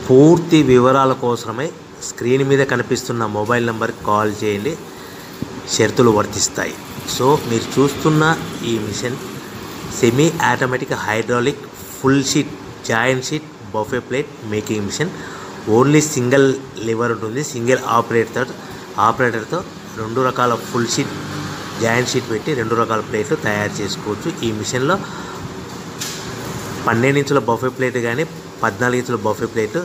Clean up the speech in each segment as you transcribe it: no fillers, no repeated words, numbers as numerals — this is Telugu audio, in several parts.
పూర్తి వివరాల కోసమై స్క్రీన్ మీద కనిపిస్తున్న మొబైల్ నెంబర్కి కాల్ చేయండి. షరతులు వర్తిస్తాయి. సో మీరు చూస్తున్న ఈ machine semi automatic hydraulic full sheet joint sheet buffet plate making machine. Only single lever ఉంటుంది. సింగిల్ ఆపరేటర్తో 2 రకాల ఫుల్ షీట్ జాయింట్ షీట్ పెట్టి 2 రకాల ప్లేట్లు తయారు చేసుకోవచ్చు. ఈ మిషన్లో 12 ఇంచుల బఫే ప్లేట్ కానీ 14 ఇంచుల బఫే ప్లేట్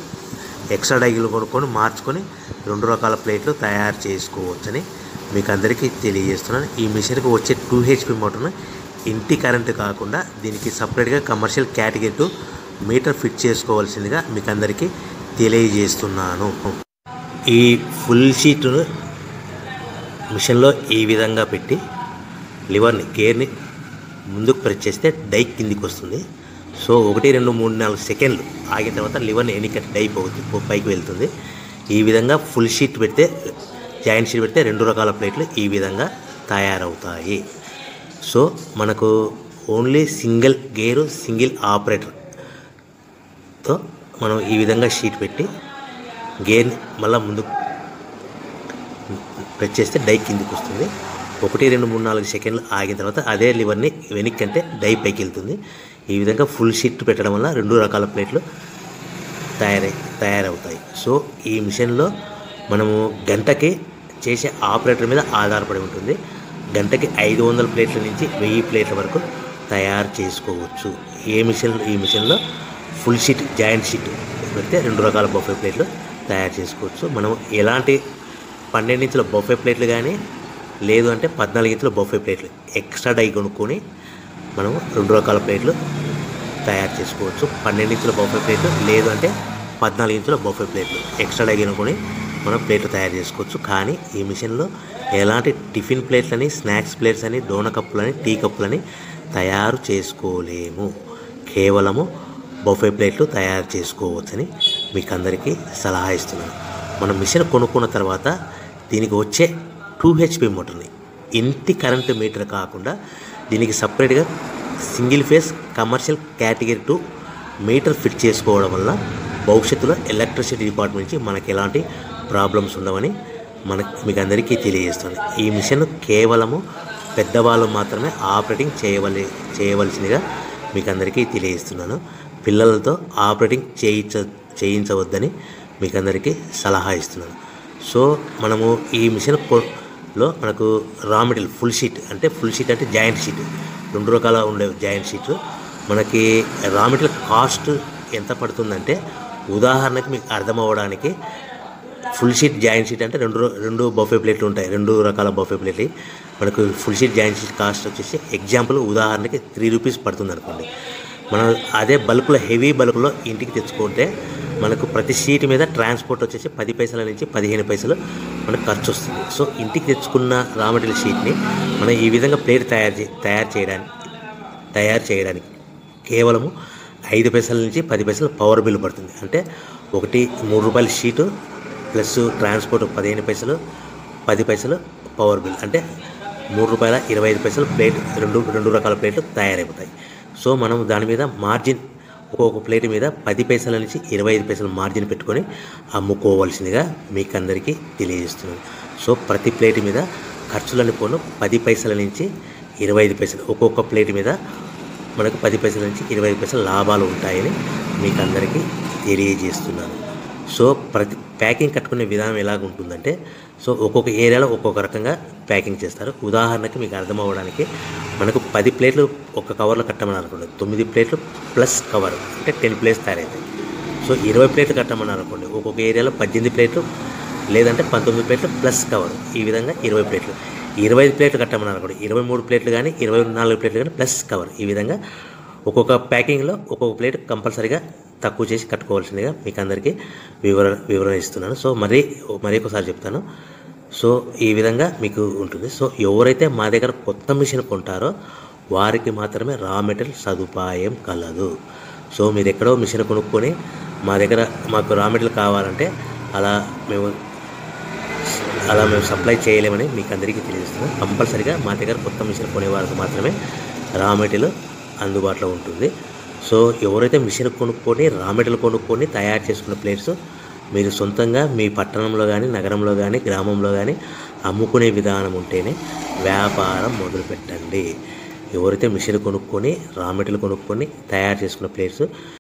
ఎక్స్ట్రా డైగులు కొనుక్కొని మార్చుకొని 2 రకాల ప్లేట్లు తయారు చేసుకోవచ్చని మీకు అందరికీ తెలియజేస్తున్నాను. ఈ మిషన్కి వచ్చే 2 HP మోటార్ను ఇంటి కరెంటు కాకుండా దీనికి సపరేట్గా కమర్షియల్ కేటగిరీ 2 మీటర్ ఫిట్ చేసుకోవాల్సిందిగా మీకు అందరికీ తెలియజేస్తున్నాను. ఈ ఫుల్ షీట్ను మిషన్లో ఈ విధంగా పెట్టి లివర్ని గేర్ని ముందుకు ప్రెస్ చేస్తే డై కిందికి వస్తుంది. సో 1 2 3 4 సెకండ్లు ఆగిన తర్వాత లివర్ని ఎన్నికట్టి డై పైకి వెళ్తుంది. ఈ విధంగా ఫుల్ షీట్ పెడితే జాయింట్ షీట్ పెడితే 2 రకాల ప్లేట్లు ఈ విధంగా తయారవుతాయి. సో మనకు ఓన్లీ సింగిల్ గేరు సింగిల్ ఆపరేటర్తో మనం ఈ విధంగా షీట్ పెట్టి గేర్ని మళ్ళీ ముందుకు ప్రెస్ చేస్తే డై కిందికి వస్తుంది. 1 2 3 4 సెకండ్లు ఆగిన తర్వాత అదే లివర్ని వెనక్కి అంటే డై పైకి వెళ్తుంది. ఈ విధంగా ఫుల్ షీట్ పెట్టడం వల్ల 2 రకాల ప్లేట్లు తయారవుతాయి. సో ఈ మిషన్లో మనము గంటకి చేసే ఆపరేటర్ మీద ఆధారపడి ఉంటుంది. గంటకి 500 ప్లేట్ల నుంచి 1000 ప్లేట్ల వరకు తయారు చేసుకోవచ్చు. ఈ మిషన్లో ఫుల్ షీట్ జాయింట్ షీట్ పెడితే 2 రకాల బఫే ప్లేట్లు తయారు చేసుకోవచ్చు. మనం ఎలాంటి 12 ఇంచుల బఫే ప్లేట్లు కానీ లేదు అంటే 14 ఇంచుల బఫే ప్లేట్లు ఎక్స్ట్రా డై కొనుక్కొని మనం 2 రకాల ప్లేట్లు తయారు చేసుకోవచ్చు. 12 ఇంచుల బఫే ప్లేట్లు లేదు అంటే 14 ఇంచుల బఫే ప్లేట్లు ఎక్స్ట్రా డై కొనుక్కొని మనం ప్లేట్లు తయారు చేసుకోవచ్చు. కానీ ఈ మిషన్లో ఎలాంటి టిఫిన్ ప్లేట్లని స్నాక్స్ ప్లేట్స్ అని డోన కప్పులని టీ కప్పులని తయారు చేసుకోలేము. కేవలము బఫే ప్లేట్లు తయారు చేసుకోవచ్చని మీకు అందరికీ సలహా ఇస్తున్నాను. మనం మిషన్ కొనుక్కున్న తర్వాత దీనికి వచ్చే 2 HP మోటార్ని ఇంటి కరెంటు మీటర్ కాకుండా దీనికి సపరేట్గా single phase commercial category 2 metre fit చేసుకోవడం వల్ల భవిష్యత్తులో ఎలక్ట్రిసిటీ డిపార్ట్మెంట్ నుంచి మనకి ఎలాంటి ప్రాబ్లమ్స్ ఉండవని మీకు అందరికీ తెలియజేస్తుంది. ఈ మిషన్ కేవలము పెద్దవాళ్ళు మాత్రమే ఆపరేటింగ్ చేయవలసిందిగా మీకు అందరికీ తెలియజేస్తున్నాను. పిల్లలతో ఆపరేటింగ్ చేయించవద్దని మీకు అందరికీ సలహా ఇస్తున్నాను. సో మనము ఈ మిషన్లో మనకు రా మెటీరియల్ ఫుల్ షీట్ అంటే జాయింట్ షీట్ 2 రకాల ఉండే జాయింట్ షీట్ మనకి రా మెటీరియల్ కాస్ట్ ఎంత పడుతుందంటే ఉదాహరణకి మీకు అర్థం అవ్వడానికి ఫుల్ షీట్ జాయింట్ షీట్ అంటే 2 బఫే ప్లేట్లు ఉంటాయి. 2 రకాల బఫే ప్లేట్లు మనకు full sheet joint sheet cost వచ్చేసి ఎగ్జాంపుల్ ఉదాహరణకి 3 రూపీస్ పడుతుంది అనుకోండి. మనం అదే బల్క్లో హెవీ బల్క్లో ఇంటికి తెచ్చుకుంటే మనకు ప్రతి షీట్ మీద ట్రాన్స్పోర్ట్ వచ్చేసి 10 పైసల నుంచి 15 పైసలు మనకు ఖర్చు వస్తుంది. సో ఇంటికి తెచ్చుకున్న రా మెటీరియల్ షీట్ని మనం ఈ విధంగా ప్లేట్ తయారు చేయడానికి కేవలము 5 పైసల నుంచి 10 పైసలు పవర్ బిల్ పడుతుంది. అంటే ఒకటి 3 రూపాయల షీటు ప్లస్ ట్రాన్స్పోర్ట్ 15 పైసలు 10 పైసలు పవర్ బిల్ అంటే 3 రూపాయల 25 పైసలు ప్లేట్ 2 రకాల ప్లేట్లు తయారైపోతాయి. సో మనం దాని మీద మార్జిన్ ఒక్కొక్క ప్లేట్ మీద 10 పైసల నుంచి 25 పైసలు మార్జిన్ పెట్టుకొని అమ్ముకోవాల్సిందిగా మీకు అందరికీ తెలియజేస్తున్నాను. సో ప్రతి ప్లేట్ మీద ఖర్చులని పోను 10 పైసల నుంచి 25 పైసలు ఒక్కొక్క ప్లేట్ మీద మనకు 10 పైసల నుంచి 25 పైసలు లాభాలు ఉంటాయని మీకు అందరికీ తెలియజేస్తున్నాను. సో ప్రతి ప్యాకింగ్ కట్టుకునే విధానం ఎలాగ ఉంటుందంటే సో ఒక్కొక్క ఏరియాలో ఒక్కొక్క రకంగా ప్యాకింగ్ చేస్తారు. ఉదాహరణకి మీకు అర్థం అవ్వడానికి మనకు 10 ప్లేట్లు ఒక కవర్లో కట్టమని అనుకోండి 9 ప్లేట్లు ప్లస్ కవర్ అంటే 10 ప్లేట్స్ తయారవుతాయి. సో 20 ప్లేట్లు కట్టమని అనుకోండి ఒక్కొక్క ఏరియాలో 18 ప్లేట్లు లేదంటే 19 ప్లేట్లు ప్లస్ కవర్ ఈ విధంగా 20 ప్లేట్లు. 25 ప్లేట్లు కట్టమని అనుకోండి 23 ప్లేట్లు కానీ 24 ప్లేట్లు కానీ ప్లస్ కవర్ ఈ విధంగా ఒక్కొక్క ప్యాకింగ్లో ఒక్కొక్క ప్లేట్ కంపల్సరీగా తక్కువ చేసి కట్టుకోవాల్సిందిగా మీకు అందరికీ వివరణ ఇస్తున్నాను. సో మరీ ఒకసారి చెప్తాను. సో ఈ విధంగా మీకు ఉంటుంది. సో ఎవరైతే మా దగ్గర కొత్త మిషన్ కొంటారో వారికి మాత్రమే రా మెటీరియల్ సదుపాయం కలదు. సో మీరు ఎక్కడో మిషన్ కొనుక్కొని మాకు రా మెటీరియల్ కావాలంటే అలా మేము సప్లై చేయలేమని మీకు అందరికీ తెలియజేస్తున్నాం. కంపల్సరీగా మా దగ్గర కొత్త మిషన్ కొనే వారికి మాత్రమే రా మెటీరియల్ అందుబాటులో ఉంటుంది. సో ఎవరైతే మిషన్ కొనుక్కొని రా మెటీరియల్ కొనుక్కొని తయారు చేసుకున్న ప్లేట్స్ మీరు సొంతంగా మీ పట్టణంలో కానీ నగరంలో కానీ గ్రామంలో కానీ అమ్ముకునే విధానం ఉంటేనే వ్యాపారం మొదలుపెట్టండి. ఎవరైతే మిషన్ కొనుక్కొని రా మెటీరియల్ కొనుక్కొని తయారు చేసుకున్న ప్లేట్స్